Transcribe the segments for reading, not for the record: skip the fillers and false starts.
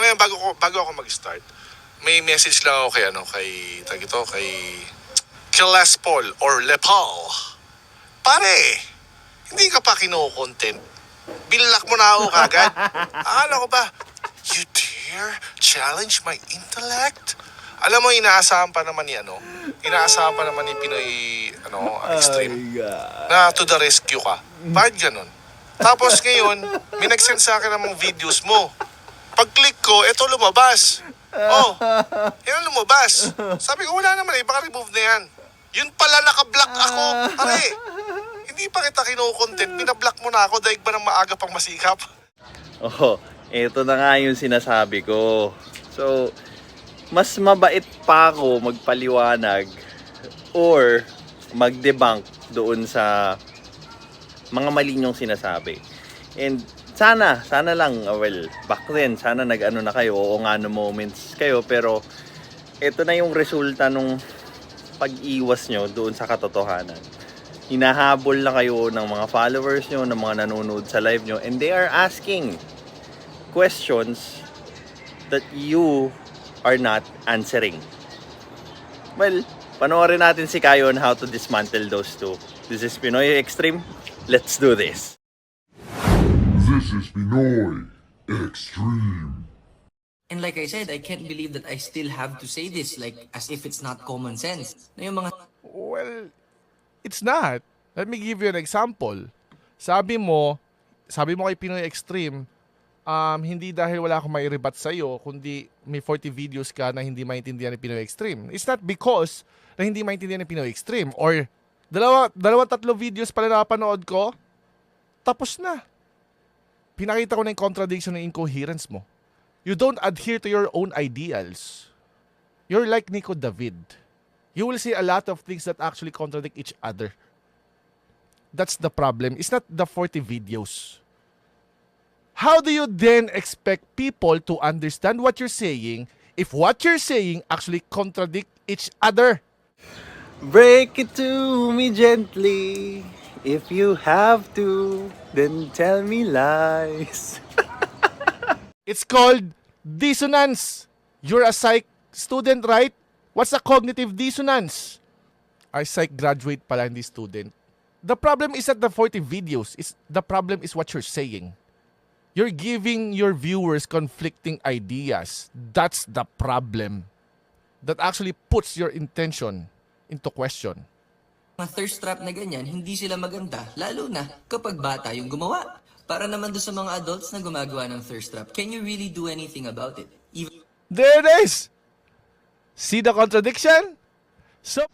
ngayon, bago ako mag-start, may message lang ako kay Les Paul or Lepal. Pare, hindi ka pa kino-content. Binlock mo na ako kagad. Akala ko ba, you dare challenge my intellect? Alam mo, inaasahan pa naman ni Pinoy Extreme na to the rescue ka. Bakit ganun? Tapos ngayon, may nag-send sa akin ng mga videos mo. Pag-click ko, eto lumabas. Oh, yan lumabas. Sabi ko, wala naman baka remove na yan. Yun pala, naka-block ako. Pare, hindi pa kita kino-content, binablock mo na ako, daig ba ng maaga pang masikap? Oh, eto na nga yung sinasabi ko. So, mas mabait pa ako magpaliwanag or mag-debunk doon sa mga mali niyong sinasabi. And sana lang, back then, sana nag-ano na kayo, oo nga no moments kayo, pero ito na yung resulta nung pag-iwas nyo doon sa katotohanan. Hinahabol na kayo ng mga followers nyo, ng mga nanonood sa live nyo, and they are asking questions that you are not answering. Well, panoorin natin si Kayo on how to dismantle those two. This is Pinoy Extreme. Let's do this. This is Pinoy Extreme. And like I said, I can't believe that I still have to say this, like, as if it's not common sense. Na yung mga Well, it's not. Let me give you an example. Sabi mo kay Pinoy Extreme, hindi dahil wala akong mai-rebat sa'yo, kundi may 40 videos ka na hindi maintindihan ni Pinoy Extreme. It's not because na hindi maintindihan ni Pinoy Extreme or tatlo videos pala na napanood ko, tapos na. Pinakita ko na yung contradiction ng incoherence mo. You don't adhere to your own ideals. You're like Nico David. You will see a lot of things that actually contradict each other. That's the problem. It's not the 40 videos. How do you then expect people to understand what you're saying if what you're saying actually contradict each other? Break it to me gently. If you have to, then tell me lies. It's called dissonance. You're a psych student, right? What's a cognitive dissonance? I psych graduate pala, hindi student. The problem is not the 40 videos. The problem is what you're saying. You're giving your viewers conflicting ideas. That's the problem. That actually puts your intention into question. thirst trap na ganyan, hindi sila maganda, lalo na kapag bata yung gumawa. Para naman doon sa mga adults na gumagawa ng thirst trap, can you really do anything about it? There it is! See the contradiction? So,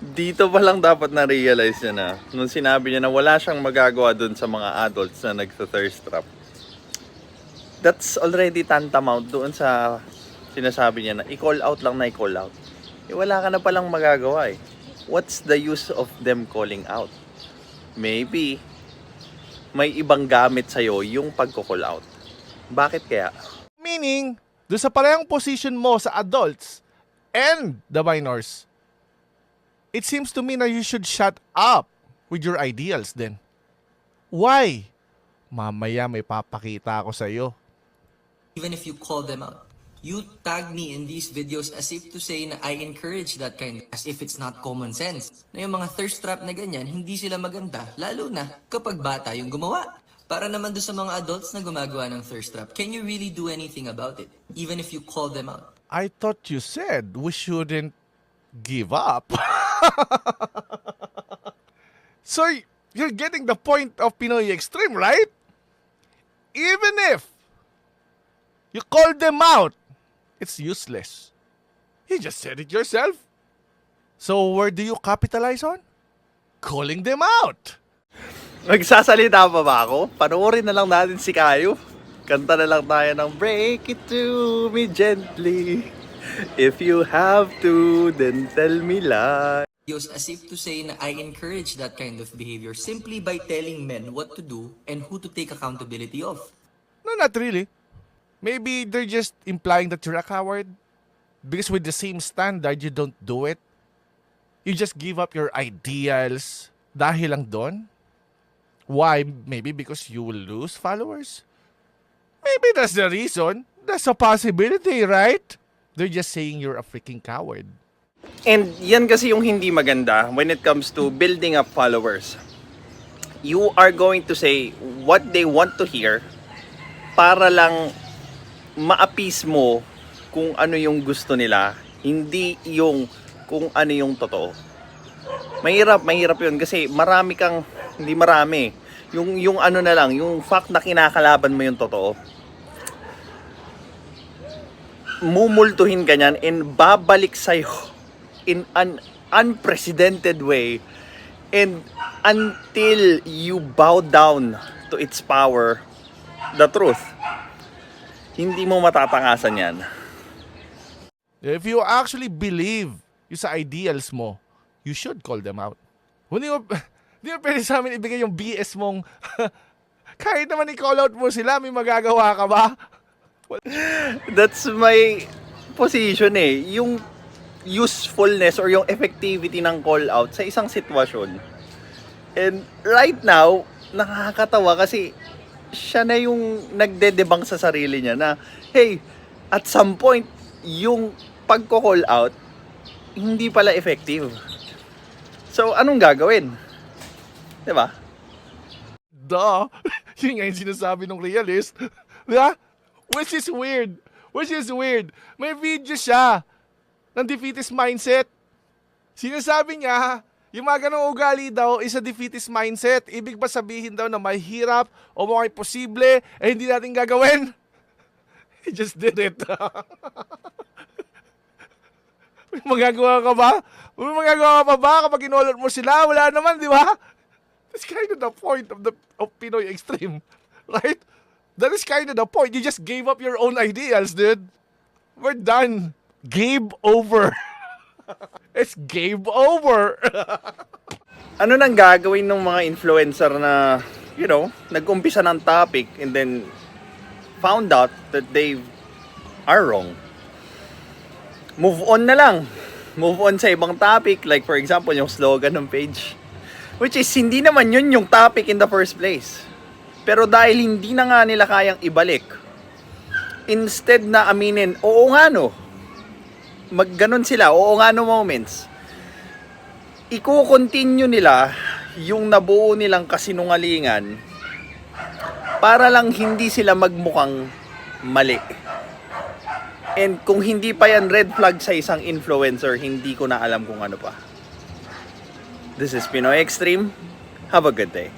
Dito pa lang dapat na-realize niya na nung sinabi niya na wala siyang magagawa dun sa mga adults na nagsa-thirst trap. That's already tantamount doon sa sinasabi niya na i-call out lang na i-call out. Wala ka na palang magagawa eh. What's the use of them calling out? Maybe may ibang gamit sa'yo yung pagko-call out. Bakit kaya? meaning, doon sa parehong position mo sa adults and the minors, it seems to me na you should shut up with your ideals then. Why? Mamaya may papakita ako sa'yo. Even if you call them out, you tag me in these videos as if to say na I encourage that kind, as if it's not common sense. Na yung mga thirst trap na ganyan, hindi sila maganda, lalo na kapag bata yung gumawa. Para naman doon sa mga adults na gumagawa ng thirst trap, can you really do anything about it? Even if you call them out? I thought you said we shouldn't give up. So, you're getting the point of Pinoy Extreme, right? Even if you call them out, it's useless. You just said it yourself. So, where do you capitalize on? Calling them out. Magsasalita pa ba ako? Panoorin na lang natin si Kayo. Kanta na lang tayo ng Break It To Me Gently. If you have to, then tell me lies. As if to say na I encourage that kind of behavior simply by telling men what to do and who to take accountability of. No, not really. Maybe they're just implying that you're a coward. Because with the same standard, you don't do it. You just give up your ideals dahil lang doon. Why? Maybe because you will lose followers. Maybe that's the reason. That's a possibility, right? They're just saying you're a freaking coward. And yan kasi yung hindi maganda when it comes to building up followers. You are going to say what they want to hear para lang ma-appease mo kung ano yung gusto nila, hindi yung kung ano yung totoo. Mahirap yun kasi marami kang, hindi marami, yung ano na lang, yung fact na kinakalaban mo yung totoo. Mumultuhin ka niyan and babalik sa'yo in an unprecedented way and until you bow down to its power, the truth. Hindi mo matatangasan yan. If you actually believe yung sa ideals mo, you should call them out. Hindi mo pwede sa amin ibigay yung BS mong kahit naman i-call out mo sila, may magagawa ka ba? That's my position eh. Yung usefulness or yung effectivity ng call out sa isang sitwasyon. And right now, nakakatawa kasi siya na yung nagde-debunk sa sarili niya na, hey, at some point, yung pagko-call out, hindi pala effective. So, anong gagawin? Diba? Duh! Yun nga yung sinasabi ng realist. Diba? Which is weird. May video siya ng defeatist mindset. Sinasabi niya, yung mga ganong ugali daw is a defeatist mindset. Ibig ba sabihin daw na mahirap o mga imposible hindi natin gagawin? He just did it. May magagawa ka ba? May magagawa ka pa ba kapag inolot mo sila? Wala naman, di ba? That's kind of the point of Pinoy Extreme. Right? That is kind of the point. You just gave up your own ideals, dude. We're done. Game over. It's game over. Ano nang gagawin ng mga influencer na, nag-umpisa ng topic and then found out that they are wrong? Move on na lang. Move on sa ibang topic. Like for example, yung slogan ng page. Which is, hindi naman yun yung topic in the first place. Pero dahil hindi na nga nila kayang ibalik, instead na aminin, oo nga no, magganon sila, oo nga no moments, i-continue nila yung nabuo nilang kasinungalingan para lang hindi sila magmukhang mali. And kung hindi pa yan red flag sa isang influencer, hindi ko na alam kung ano pa. This is Pinoy Extreme. Have a good day.